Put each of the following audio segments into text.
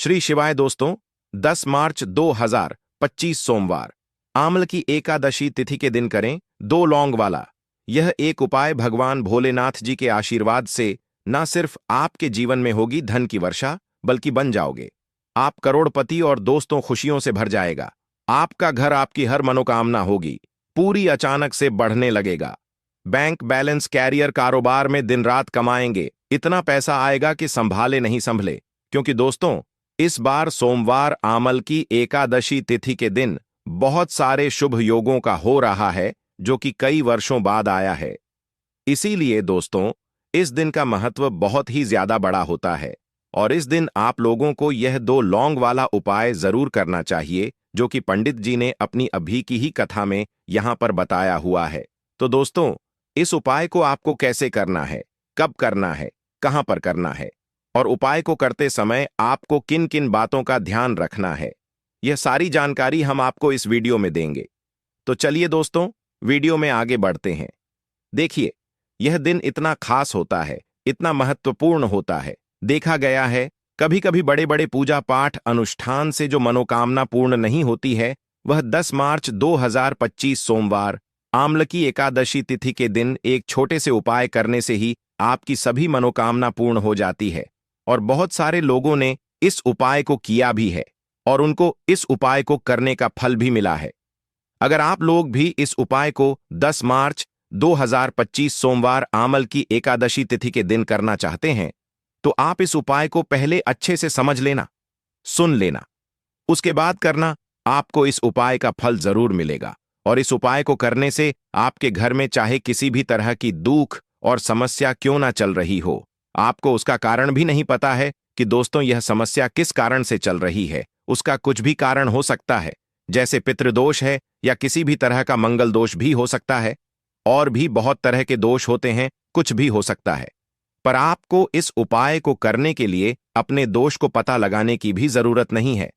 श्री शिवाय दोस्तों। 10 मार्च 2025 सोमवार आमल की एकादशी तिथि के दिन करें दो लौंग वाला यह एक उपाय भगवान भोलेनाथ जी के आशीर्वाद से न सिर्फ आपके जीवन में होगी धन की वर्षा, बल्कि बन जाओगे आप करोड़पति और दोस्तों खुशियों से भर जाएगा। आपका घर आपकी हर मनोकामना होगी पूरी अचानक से बढ़ने लगेगा। बैंक बैलेंस, कैरियर, कारोबार में दिन रात कमाएंगे, इतना पैसा आएगा कि संभाले नहीं संभले। क्योंकि दोस्तों, इस बार सोमवार आमल की एकादशी तिथि के दिन बहुत सारे शुभ योगों का हो रहा है, जो कि कई वर्षों बाद आया है। इसीलिए दोस्तों, इस दिन का महत्व बहुत ही ज्यादा बड़ा होता है और इस दिन आप लोगों को यह दो लौंग वाला उपाय जरूर करना चाहिए, जो कि पंडित जी ने अपनी अभी की ही कथा में यहां पर बताया हुआ है। तो दोस्तों, इस उपाय को आपको कैसे करना है, कब करना है, कहां पर करना है और उपाय को करते समय आपको किन किन बातों का ध्यान रखना है, यह सारी जानकारी हम आपको इस वीडियो में देंगे। तो चलिए दोस्तों, वीडियो में आगे बढ़ते हैं। देखिए, यह दिन इतना खास होता है, इतना महत्वपूर्ण होता है। देखा गया है कभी कभी बड़े बड़े पूजा पाठ अनुष्ठान से जो मनोकामना पूर्ण नहीं होती है, वह 10 मार्च 2025 सोमवार आम्ल की एकादशी तिथि के दिन एक छोटे से उपाय करने से ही आपकी सभी मनोकामना पूर्ण हो जाती है। और बहुत सारे लोगों ने इस उपाय को किया भी है और उनको इस उपाय को करने का फल भी मिला है। अगर आप लोग भी इस उपाय को 10 मार्च 2025 सोमवार आमल की एकादशी तिथि के दिन करना चाहते हैं, तो आप इस उपाय को पहले अच्छे से समझ लेना, सुन लेना, उसके बाद करना। आपको इस उपाय का फल जरूर मिलेगा और इस उपाय को करने से आपके घर में चाहे किसी भी तरह की दुख और समस्या क्यों ना चल रही हो, आपको उसका कारण भी नहीं पता है कि दोस्तों यह समस्या किस कारण से चल रही है। उसका कुछ भी कारण हो सकता है, जैसे पितृदोष है या किसी भी तरह का मंगल दोष भी हो सकता है, और भी बहुत तरह के दोष होते हैं, कुछ भी हो सकता है। पर आपको इस उपाय को करने के लिए अपने दोष को पता लगाने की भी जरूरत नहीं है।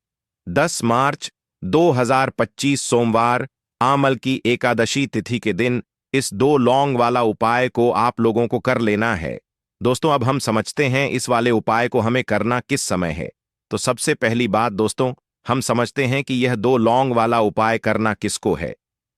10 मार्च 2025 सोमवार आमल की एकादशी तिथि के दिन इस दो लौंग वाला उपाय को आप लोगों को कर लेना है। दोस्तों, अब हम समझते हैं इस वाले उपाय को हमें करना किस समय है। तो सबसे पहली बात दोस्तों, हम समझते हैं कि यह दो लौंग वाला उपाय करना किसको है।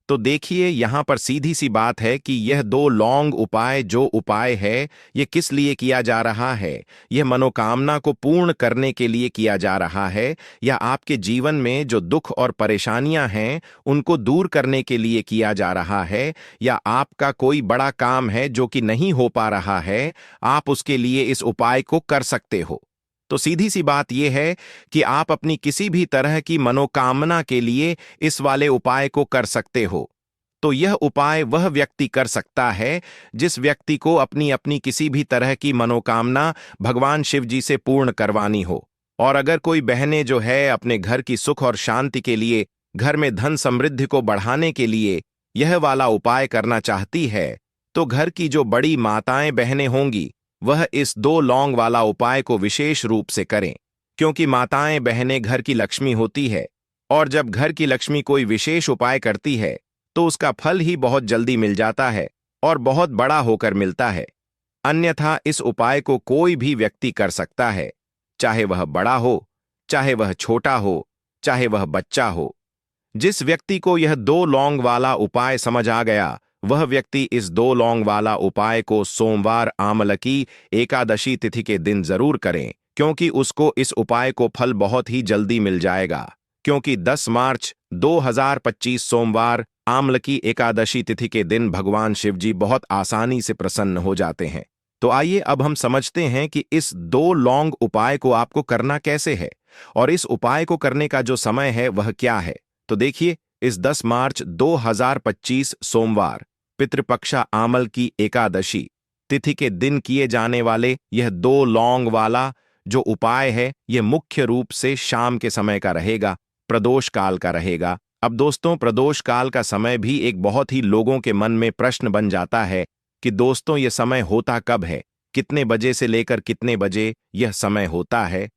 तो देखिए, यहां पर सीधी सी बात है कि यह दो लौंग उपाय जो उपाय है, यह किस लिए किया जा रहा है। यह मनोकामना को पूर्ण करने के लिए किया जा रहा है, या आपके जीवन में जो दुख और परेशानियां हैं उनको दूर करने के लिए किया जा रहा है, या आपका कोई बड़ा काम है जो कि नहीं हो पा रहा है, आप उसके लिए इस उपाय को कर सकते हो। तो सीधी सी बात यह है कि आप अपनी किसी भी तरह की मनोकामना के लिए इस वाले उपाय को कर सकते हो। तो यह उपाय वह व्यक्ति कर सकता है जिस व्यक्ति को अपनी अपनी किसी भी तरह की मनोकामना भगवान शिव जी से पूर्ण करवानी हो। और अगर कोई बहनें जो है अपने घर की सुख और शांति के लिए, घर में धन समृद्धि को बढ़ाने के लिए यह वाला उपाय करना चाहती है, तो घर की जो बड़ी माताएं बहनें होंगी वह इस दो लौंग वाला उपाय को विशेष रूप से करें। क्योंकि माताएं बहनें घर की लक्ष्मी होती है, और जब घर की लक्ष्मी कोई विशेष उपाय करती है तो उसका फल ही बहुत जल्दी मिल जाता है और बहुत बड़ा होकर मिलता है। अन्यथा इस उपाय को कोई भी व्यक्ति कर सकता है, चाहे वह बड़ा हो, चाहे वह छोटा हो, चाहे वह बच्चा हो। जिस व्यक्ति को यह दो लौंग वाला उपाय समझ आ गया, वह व्यक्ति इस दो लौंग वाला उपाय को सोमवार आमल की एकादशी तिथि के दिन जरूर करें, क्योंकि उसको इस उपाय को फल बहुत ही जल्दी मिल जाएगा। क्योंकि 10 मार्च 2025 सोमवार आमल की एकादशी तिथि के दिन भगवान शिव जी बहुत आसानी से प्रसन्न हो जाते हैं। तो आइए अब हम समझते हैं कि इस दो लौंग उपाय को आपको करना कैसे है और इस उपाय को करने का जो समय है वह क्या है। तो देखिए, इस 10 मार्च 2025 सोमवार पितृपक्षा आमल की एकादशी तिथि के दिन किए जाने वाले यह दो लौंग वाला जो उपाय है, यह मुख्य रूप से शाम के समय का रहेगा, प्रदोष काल का रहेगा। अब दोस्तों, प्रदोष काल का समय भी एक बहुत ही लोगों के मन में प्रश्न बन जाता है कि दोस्तों यह समय होता कब है, कितने बजे से लेकर कितने बजे यह समय होता है,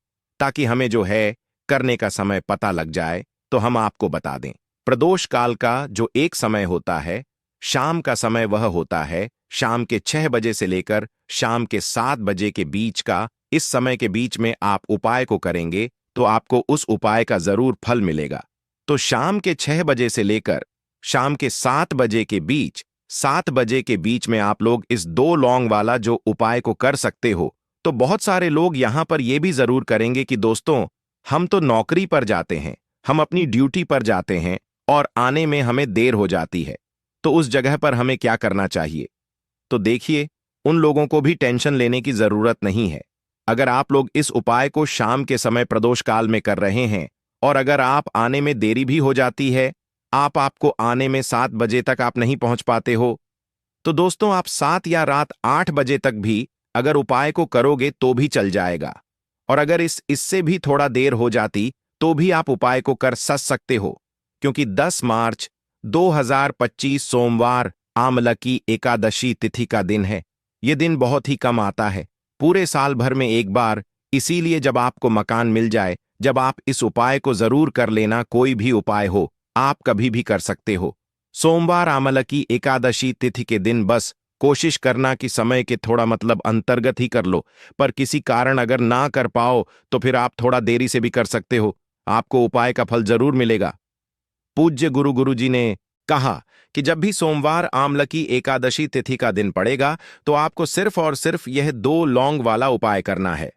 ताकि हमें जो है करने का समय पता लग जाए। तो हम आपको बता दें, प्रदोष काल का जो एक समय होता है, शाम का समय वह होता है शाम के 6 बजे से लेकर शाम के 7 बजे के बीच का। इस समय के बीच में आप उपाय को करेंगे तो आपको उस उपाय का जरूर फल मिलेगा। तो शाम के 6 बजे से लेकर शाम के 7 बजे के बीच 7 बजे के बीच में आप लोग इस 2 लौंग वाला जो उपाय को कर सकते हो। तो बहुत सारे लोग यहां पर यह भी जरूर करेंगे कि दोस्तों, हम तो नौकरी पर जाते हैं, हम अपनी ड्यूटी पर जाते हैं और आने में हमें देर हो जाती है, तो उस जगह पर हमें क्या करना चाहिए? तो देखिए, उन लोगों को भी टेंशन लेने की जरूरत नहीं है। अगर आप लोग इस उपाय को शाम के समय प्रदोष काल में कर रहे हैं और अगर आप आने में देरी भी हो जाती है, आपको आने में 7 बजे तक आप नहीं पहुंच पाते हो, तो दोस्तों आप 7 या रात 8 बजे तक भी अगर उपाय को करोगे तो भी चल जाएगा। और अगर इससे भी थोड़ा देर हो जाती तो भी आप उपाय को कर सकते हो, क्योंकि 10 मार्च 2025 सोमवार आमला की एकादशी तिथि का दिन है। ये दिन बहुत ही कम आता है, पूरे साल भर में एक बार। इसीलिए जब आपको मकान मिल जाए, जब आप इस उपाय को जरूर कर लेना। कोई भी उपाय हो, आप कभी भी कर सकते हो। सोमवार आमला की एकादशी तिथि के दिन बस कोशिश करना कि समय के थोड़ा अंतर्गत ही कर लो, पर किसी कारण अगर ना कर पाओ तो फिर आप थोड़ा देरी से भी कर सकते हो, आपको उपाय का फल जरूर मिलेगा। पूज्य गुरु जी ने कहा कि जब भी सोमवार आमला की एकादशी तिथि का दिन पड़ेगा तो आपको सिर्फ और सिर्फ यह 2 लौंग वाला उपाय करना है।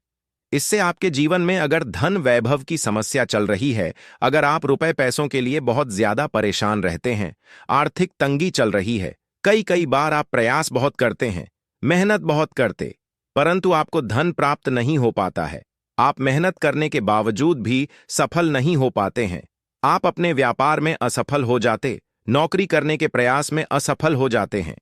इससे आपके जीवन में अगर धन वैभव की समस्या चल रही है, अगर आप रुपए पैसों के लिए बहुत ज्यादा परेशान रहते हैं, आर्थिक तंगी चल रही है, कई कई बार आप प्रयास बहुत करते हैं, मेहनत बहुत करते, परंतु आपको धन प्राप्त नहीं हो पाता है, आप मेहनत करने के बावजूद भी सफल नहीं हो पाते हैं, आप अपने व्यापार में असफल हो जाते, नौकरी करने के प्रयास में असफल हो जाते हैं,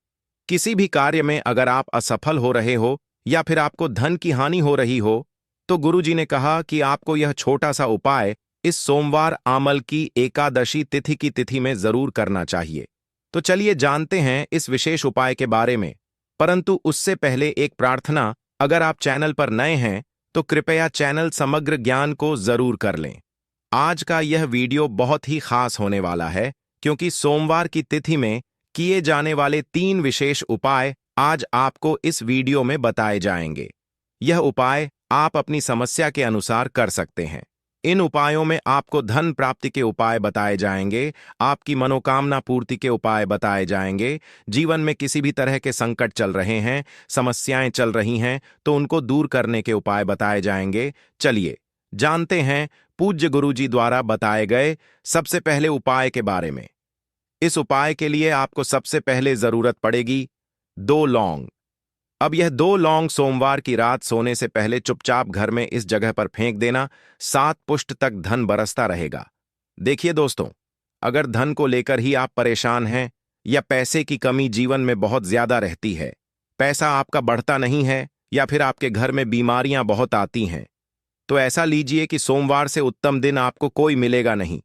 किसी भी कार्य में अगर आप असफल हो रहे हो या फिर आपको धन की हानि हो रही हो, तो गुरुजी ने कहा कि आपको यह छोटा सा उपाय इस सोमवार आमल की एकादशी तिथि की तिथि में जरूर करना चाहिए। तो चलिए जानते हैं इस विशेष उपाय के बारे में, परंतु उससे पहले एक प्रार्थना। अगर आप चैनल पर नए हैं तो कृपया चैनल समग्र ज्ञान को जरूर कर लें। आज का यह वीडियो बहुत ही खास होने वाला है, क्योंकि सोमवार की तिथि में किए जाने वाले 3 विशेष उपाय आज आपको इस वीडियो में बताए जाएंगे। यह उपाय आप अपनी समस्या के अनुसार कर सकते हैं। इन उपायों में आपको धन प्राप्ति के उपाय बताए जाएंगे, आपकी मनोकामना पूर्ति के उपाय बताए जाएंगे, जीवन में किसी भी तरह के संकट चल रहे हैं, समस्याएं चल रही हैं, तो उनको दूर करने के उपाय बताए जाएंगे। चलिए जानते हैं पूज्य गुरुजी द्वारा बताए गए सबसे पहले उपाय के बारे में। इस उपाय के लिए आपको सबसे पहले जरूरत पड़ेगी 2 लौंग। अब यह 2 लौंग सोमवार की रात सोने से पहले चुपचाप घर में इस जगह पर फेंक देना। 7 पुष्ट तक धन बरसता रहेगा। देखिए दोस्तों, अगर धन को लेकर ही आप परेशान हैं या पैसे की कमी जीवन में बहुत ज्यादा रहती है, पैसा आपका बढ़ता नहीं है या फिर आपके घर में बीमारियां बहुत आती हैं, तो ऐसा लीजिए कि सोमवार से उत्तम दिन आपको कोई मिलेगा नहीं,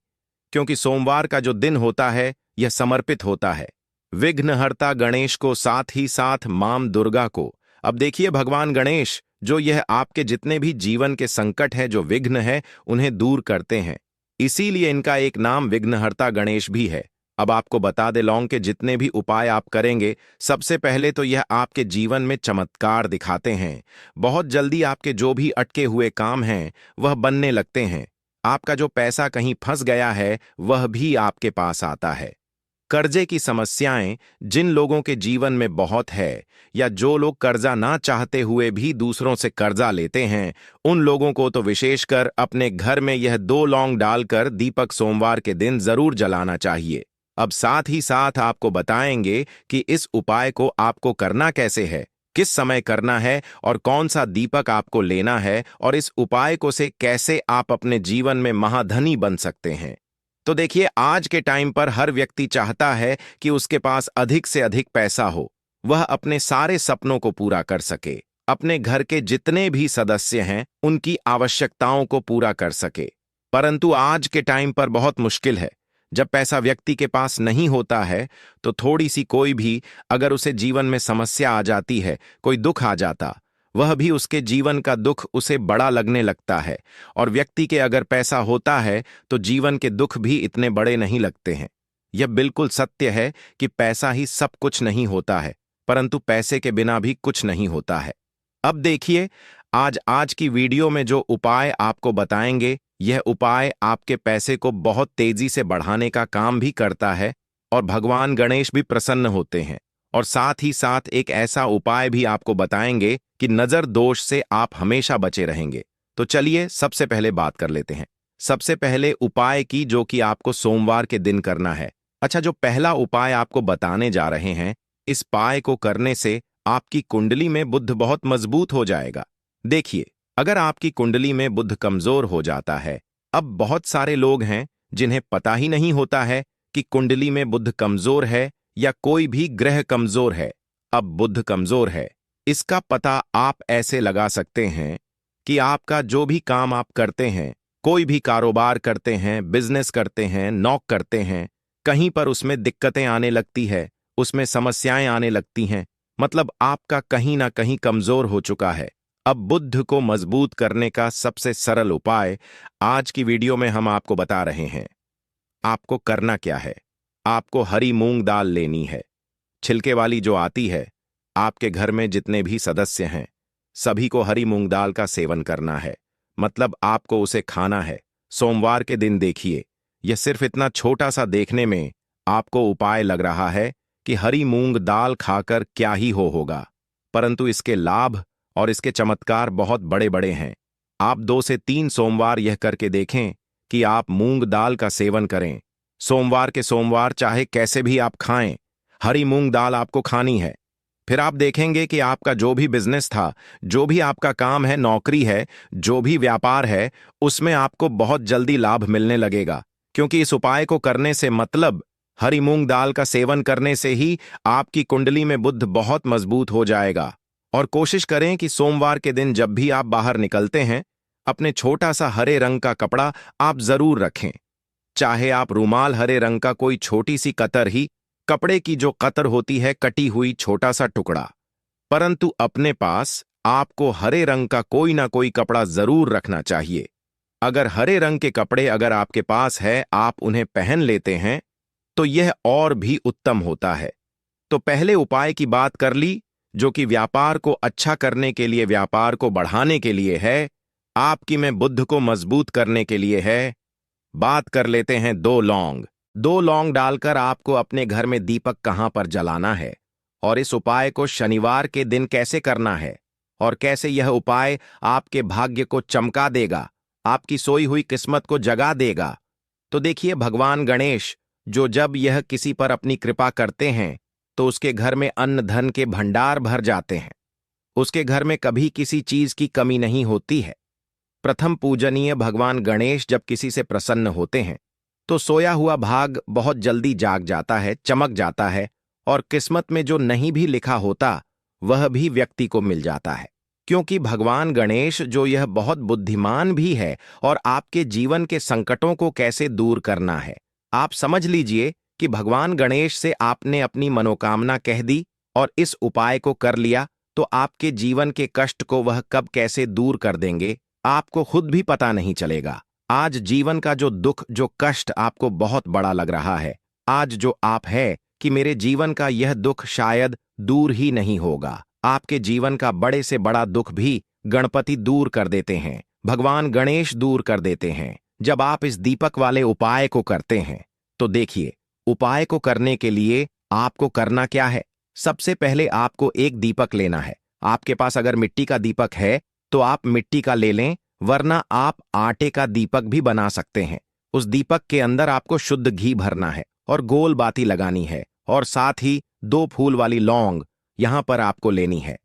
क्योंकि सोमवार का जो दिन होता है यह समर्पित होता है विघ्नहर्ता गणेश को, साथ ही साथ मां दुर्गा को। अब देखिए, भगवान गणेश जो यह आपके जितने भी जीवन के संकट हैं, जो विघ्न है, उन्हें दूर करते हैं, इसीलिए इनका एक नाम विघ्नहर्ता गणेश भी है। अब आपको बता दे, लौंग के जितने भी उपाय आप करेंगे, सबसे पहले तो यह आपके जीवन में चमत्कार दिखाते हैं। बहुत जल्दी आपके जो भी अटके हुए काम हैं वह बनने लगते हैं। आपका जो पैसा कहीं फंस गया है वह भी आपके पास आता है। कर्जे की समस्याएं जिन लोगों के जीवन में बहुत है, या जो लोग कर्जा ना चाहते हुए भी दूसरों से कर्जा लेते हैं, उन लोगों को तो विशेषकर अपने घर में यह 2 लौंग डालकर दीपक सोमवार के दिन जरूर जलाना चाहिए। अब साथ ही साथ आपको बताएंगे कि इस उपाय को आपको करना कैसे है, किस समय करना है और कौन सा दीपक आपको लेना है, और इस उपाय को से कैसे आप अपने जीवन में महाधनी बन सकते हैं। तो देखिए, आज के टाइम पर हर व्यक्ति चाहता है कि उसके पास अधिक से अधिक पैसा हो, वह अपने सारे सपनों को पूरा कर सके, अपने घर के जितने भी सदस्य हैं उनकी आवश्यकताओं को पूरा कर सके। परंतु आज के टाइम पर बहुत मुश्किल है। जब पैसा व्यक्ति के पास नहीं होता है तो थोड़ी सी कोई भी अगर उसे जीवन में समस्या आ जाती है, कोई दुख आ जाता, वह भी उसके जीवन का दुख उसे बड़ा लगने लगता है। और व्यक्ति के अगर पैसा होता है तो जीवन के दुख भी इतने बड़े नहीं लगते हैं। यह बिल्कुल सत्य है कि पैसा ही सब कुछ नहीं होता है, परंतु पैसे के बिना भी कुछ नहीं होता है। अब देखिए, आज की वीडियो में जो उपाय आपको बताएंगे यह उपाय आपके पैसे को बहुत तेजी से बढ़ाने का काम भी करता है और भगवान गणेश भी प्रसन्न होते हैं। और साथ ही साथ एक ऐसा उपाय भी आपको बताएंगे कि नजर दोष से आप हमेशा बचे रहेंगे। तो चलिए सबसे पहले बात कर लेते हैं सबसे पहले उपाय की, जो कि आपको सोमवार के दिन करना है। अच्छा, जो पहला उपाय आपको बताने जा रहे हैं, इस उपाय को करने से आपकी कुंडली में बुध बहुत मजबूत हो जाएगा। देखिए, अगर आपकी कुंडली में बुध कमजोर हो जाता है, अब बहुत सारे लोग हैं जिन्हें पता ही नहीं होता है कि कुंडली में बुध कमजोर है या कोई भी ग्रह कमजोर है। अब बुध कमजोर है, इसका पता आप ऐसे लगा सकते हैं कि आपका जो भी काम आप करते हैं, कोई भी कारोबार करते हैं, बिजनेस करते हैं, नौक करते हैं, कहीं पर उसमें दिक्कतें आने लगती है, उसमें समस्याएं आने लगती हैं, मतलब आपका कहीं ना कहीं कमजोर हो चुका है। अब बुध को मजबूत करने का सबसे सरल उपाय आज की वीडियो में हम आपको बता रहे हैं। आपको करना क्या है? आपको हरी मूंग दाल लेनी है, छिलके वाली जो आती है। आपके घर में जितने भी सदस्य हैं, सभी को हरी मूंग दाल का सेवन करना है, मतलब आपको उसे खाना है सोमवार के दिन। देखिए, यह सिर्फ इतना छोटा सा देखने में आपको उपाय लग रहा है कि हरी मूंग दाल खाकर क्या ही होगा, परंतु इसके लाभ और इसके चमत्कार बहुत बड़े बड़े हैं। आप 2 से 3 सोमवार यह करके देखें कि आप मूंग दाल का सेवन करें। सोमवार के सोमवार चाहे कैसे भी आप खाएं, हरी मूंग दाल आपको खानी है। फिर आप देखेंगे कि आपका जो भी बिजनेस था, जो भी आपका काम है, नौकरी है, जो भी व्यापार है, उसमें आपको बहुत जल्दी लाभ मिलने लगेगा। क्योंकि इस उपाय को करने से मतलब हरी मूंग दाल का सेवन करने से ही आपकी कुंडली में बुध बहुत मजबूत हो जाएगा। और कोशिश करें कि सोमवार के दिन जब भी आप बाहर निकलते हैं, अपने छोटा सा हरे रंग का कपड़ा आप जरूर रखें। चाहे आप रूमाल हरे रंग का कोई छोटी सी कतर ही, कपड़े की जो कतर होती है, कटी हुई छोटा सा टुकड़ा, परंतु अपने पास आपको हरे रंग का कोई ना कोई कपड़ा जरूर रखना चाहिए। अगर हरे रंग के कपड़े अगर आपके पास है, आप उन्हें पहन लेते हैं, तो यह और भी उत्तम होता है। तो पहले उपाय की बात कर ली, जो कि व्यापार को अच्छा करने के लिए, व्यापार को बढ़ाने के लिए है, आपकी में बुध को मजबूत करने के लिए है। बात कर लेते हैं 2 लौंग। 2 लौंग डालकर आपको अपने घर में दीपक कहां पर जलाना है, और इस उपाय को शनिवार के दिन कैसे करना है, और कैसे यह उपाय आपके भाग्य को चमका देगा, आपकी सोई हुई किस्मत को जगा देगा। तो देखिए, भगवान गणेश जो जब यह किसी पर अपनी कृपा करते हैं, तो उसके घर में अन्न धन के भंडार भर जाते हैं। उसके घर में कभी किसी चीज की कमी नहीं होती है। प्रथम पूजनीय भगवान गणेश जब किसी से प्रसन्न होते हैं, तो सोया हुआ भाग बहुत जल्दी जाग जाता है, चमक जाता है, और किस्मत में जो नहीं भी लिखा होता, वह भी व्यक्ति को मिल जाता है। क्योंकि भगवान गणेश जो यह बहुत बुद्धिमान भी है, और आपके जीवन के संकटों को कैसे दूर करना है। आप समझ लीजिए कि भगवान गणेश से आपने अपनी मनोकामना कह दी और इस उपाय को कर लिया, तो आपके जीवन के कष्ट को वह कब कैसे दूर कर देंगे, आपको खुद भी पता नहीं चलेगा। आज जीवन का जो दुख, जो कष्ट आपको बहुत बड़ा लग रहा है, आज जो आप है कि मेरे जीवन का यह दुख शायद दूर ही नहीं होगा, आपके जीवन का बड़े से बड़ा दुख भी गणपति दूर कर देते हैं, भगवान गणेश दूर कर देते हैं, जब आप इस दीपक वाले उपाय को करते हैं। तो देखिए, उपाय को करने के लिए आपको करना क्या है। सबसे पहले आपको एक दीपक लेना है। आपके पास अगर मिट्टी का दीपक है तो आप मिट्टी का ले लें, वरना आप आटे का दीपक भी बना सकते हैं। उस दीपक के अंदर आपको शुद्ध घी भरना है और गोल बाती लगानी है, और साथ ही 2 फूल वाली लौंग यहां पर आपको लेनी है।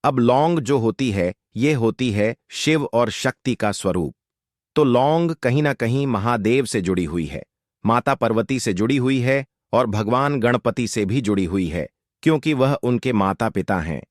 अब लौंग जो होती है, ये होती है शिव और शक्ति का स्वरूप। तो लौंग कहीं ना कहीं महादेव से जुड़ी हुई है, माता पार्वती से जुड़ी हुई है, और भगवान गणपति से भी जुड़ी हुई है, क्योंकि वह उनके माता पिता हैं।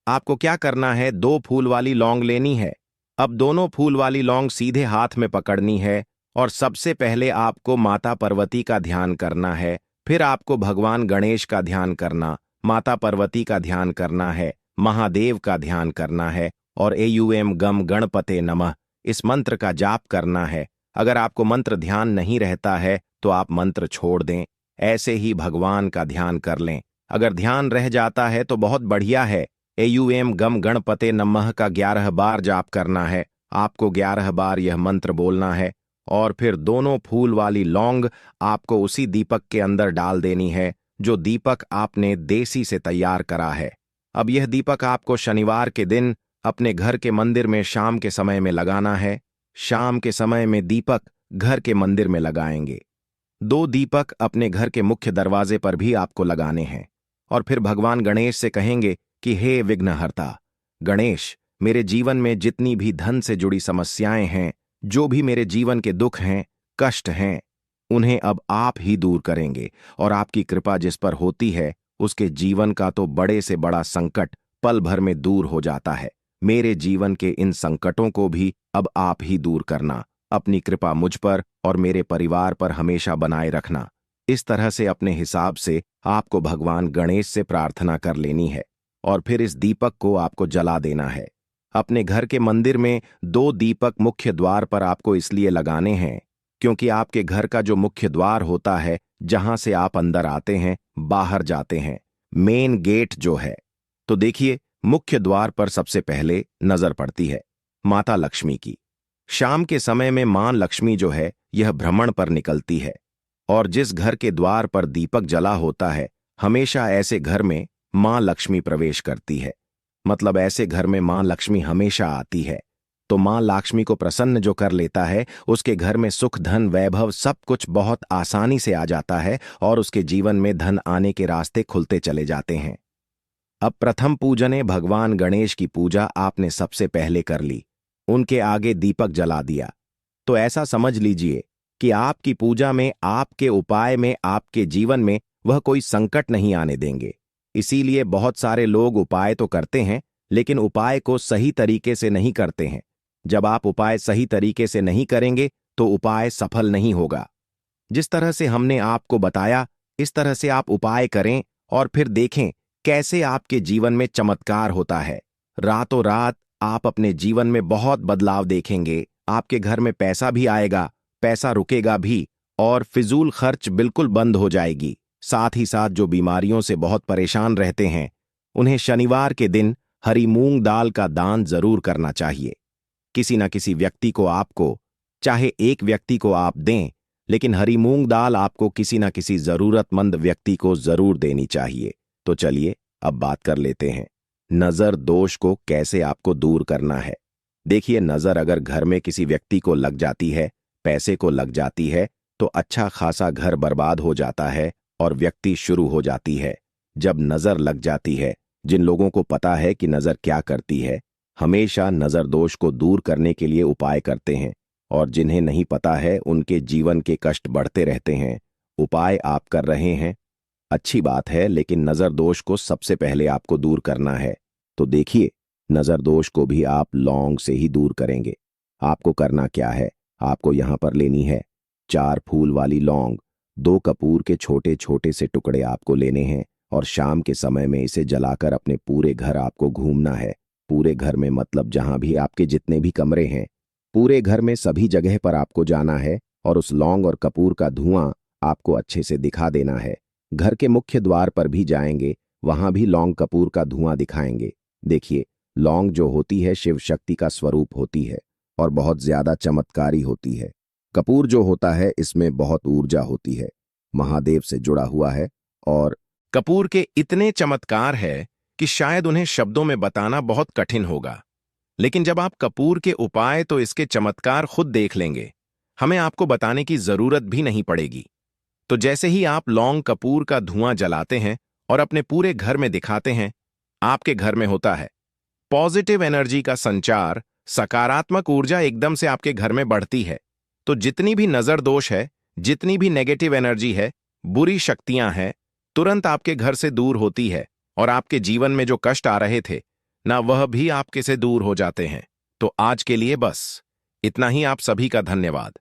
आपको क्या करना है, 2 फूल वाली लौंग लेनी है। अब दोनों फूल वाली लौंग सीधे हाथ में पकड़नी है, और सबसे पहले आपको माता पार्वती का ध्यान करना है, फिर आपको भगवान गणेश का ध्यान करना, माता पार्वती का ध्यान करना है, महादेव का ध्यान करना है, और एयूएम गम गणपते नमः इस मंत्र का जाप करना है। अगर आपको मंत्र ध्यान नहीं रहता है तो आप मंत्र छोड़ दें, ऐसे ही भगवान का ध्यान कर लें। अगर ध्यान रह जाता है तो बहुत बढ़िया है। एयूएम गम गणपते नमः का 11 बार जाप करना है। आपको 11 बार यह मंत्र बोलना है, और फिर दोनों फूल वाली लौंग आपको उसी दीपक के अंदर डाल देनी है जो दीपक आपने देसी से तैयार करा है। अब यह दीपक आपको शनिवार के दिन अपने घर के मंदिर में शाम के समय में लगाना है। शाम के समय में दीपक घर के मंदिर में लगाएंगे। 2 दीपक अपने घर के मुख्य दरवाजे पर भी आपको लगाने हैं और फिर भगवान गणेश से कहेंगे कि हे विघ्नहर्ता गणेश, मेरे जीवन में जितनी भी धन से जुड़ी समस्याएं हैं, जो भी मेरे जीवन के दुख हैं, कष्ट हैं, उन्हें अब आप ही दूर करेंगे और आपकी कृपा जिस पर होती है उसके जीवन का तो बड़े से बड़ा संकट पल भर में दूर हो जाता है। मेरे जीवन के इन संकटों को भी अब आप ही दूर करना। अपनी कृपा मुझ पर और मेरे परिवार पर हमेशा बनाए रखना। इस तरह से अपने हिसाब से आपको भगवान गणेश से प्रार्थना कर लेनी है और फिर इस दीपक को आपको जला देना है। अपने घर के मंदिर में 2 दीपक मुख्य द्वार पर आपको इसलिए लगाने हैं क्योंकि आपके घर का जो मुख्य द्वार होता है, जहां से आप अंदर आते हैं, बाहर जाते हैं, मेन गेट जो है, तो देखिए मुख्य द्वार पर सबसे पहले नजर पड़ती है माता लक्ष्मी की। शाम के समय में मां लक्ष्मी जो है यह भ्रमण पर निकलती है और जिस घर के द्वार पर दीपक जला होता है, हमेशा ऐसे घर में मां लक्ष्मी प्रवेश करती है। मतलब ऐसे घर में मां लक्ष्मी हमेशा आती है। तो मां लक्ष्मी को प्रसन्न जो कर लेता है, उसके घर में सुख धन वैभव सब कुछ बहुत आसानी से आ जाता है और उसके जीवन में धन आने के रास्ते खुलते चले जाते हैं। अब प्रथम पूजने भगवान गणेश की पूजा आपने सबसे पहले कर ली, उनके आगे दीपक जला दिया। तो ऐसा समझ लीजिए कि आपकी पूजा में, आपके उपाय में, आपके जीवन में वह कोई संकट नहीं आने देंगे। इसीलिए बहुत सारे लोग उपाय तो करते हैं लेकिन उपाय को सही तरीके से नहीं करते हैं। जब आप उपाय सही तरीके से नहीं करेंगे तो उपाय सफल नहीं होगा। जिस तरह से हमने आपको बताया, इस तरह से आप उपाय करें और फिर देखें कैसे आपके जीवन में चमत्कार होता है। रातों रात आप अपने जीवन में बहुत बदलाव देखेंगे। आपके घर में पैसा भी आएगा, पैसा रुकेगा भी और फिजूल खर्च बिल्कुल बंद हो जाएगी। साथ ही साथ जो बीमारियों से बहुत परेशान रहते हैं, उन्हें शनिवार के दिन हरी मूंग दाल का दान जरूर करना चाहिए। किसी न किसी व्यक्ति को आपको, चाहे एक व्यक्ति को आप दें, लेकिन हरी मूंग दाल आपको किसी न किसी जरूरतमंद व्यक्ति को जरूर देनी चाहिए। तो चलिए अब बात कर लेते हैं नजर दोष को कैसे आपको दूर करना है। देखिए, नजर अगर घर में किसी व्यक्ति को लग जाती है, पैसे को लग जाती है, तो अच्छा खासा घर बर्बाद हो जाता है और व्यक्ति शुरू हो जाती है। जब नजर लग जाती है, जिन लोगों को पता है कि नजर क्या करती है, हमेशा नजर दोष को दूर करने के लिए उपाय करते हैं और जिन्हें नहीं पता है उनके जीवन के कष्ट बढ़ते रहते हैं। उपाय आप कर रहे हैं, अच्छी बात है, लेकिन नजर दोष को सबसे पहले आपको दूर करना है। तो देखिए, नजर दोष को भी आप लौंग से ही दूर करेंगे। आपको करना क्या है, आपको यहां पर लेनी है 4 फूल वाली लौंग, 2 कपूर के छोटे छोटे से टुकड़े आपको लेने हैं और शाम के समय में इसे जलाकर अपने पूरे घर आपको घूमना है। पूरे घर में मतलब जहां भी आपके जितने भी कमरे हैं, पूरे घर में सभी जगह पर आपको जाना है और उस लौंग और कपूर का धुआं आपको अच्छे से दिखा देना है। घर के मुख्य द्वार पर भी जाएंगे, वहां भी लौंग कपूर का धुआं दिखाएंगे। देखिए, लौंग जो होती है शिव शक्ति का स्वरूप होती है और बहुत ज्यादा चमत्कारी होती है। कपूर जो होता है इसमें बहुत ऊर्जा होती है, महादेव से जुड़ा हुआ है और कपूर के इतने चमत्कार है कि शायद उन्हें शब्दों में बताना बहुत कठिन होगा। लेकिन जब आप कपूर के उपाय तो इसके चमत्कार खुद देख लेंगे, हमें आपको बताने की जरूरत भी नहीं पड़ेगी। तो जैसे ही आप लौंग कपूर का धुआं जलाते हैं और अपने पूरे घर में दिखाते हैं, आपके घर में होता है पॉजिटिव एनर्जी का संचार, सकारात्मक ऊर्जा एकदम से आपके घर में बढ़ती है। तो जितनी भी नजर दोष है, जितनी भी नेगेटिव एनर्जी है, बुरी शक्तियां हैं, तुरंत आपके घर से दूर होती है और आपके जीवन में जो कष्ट आ रहे थे ना, वह भी आपके से दूर हो जाते हैं। तो आज के लिए बस इतना ही। आप सभी का धन्यवाद।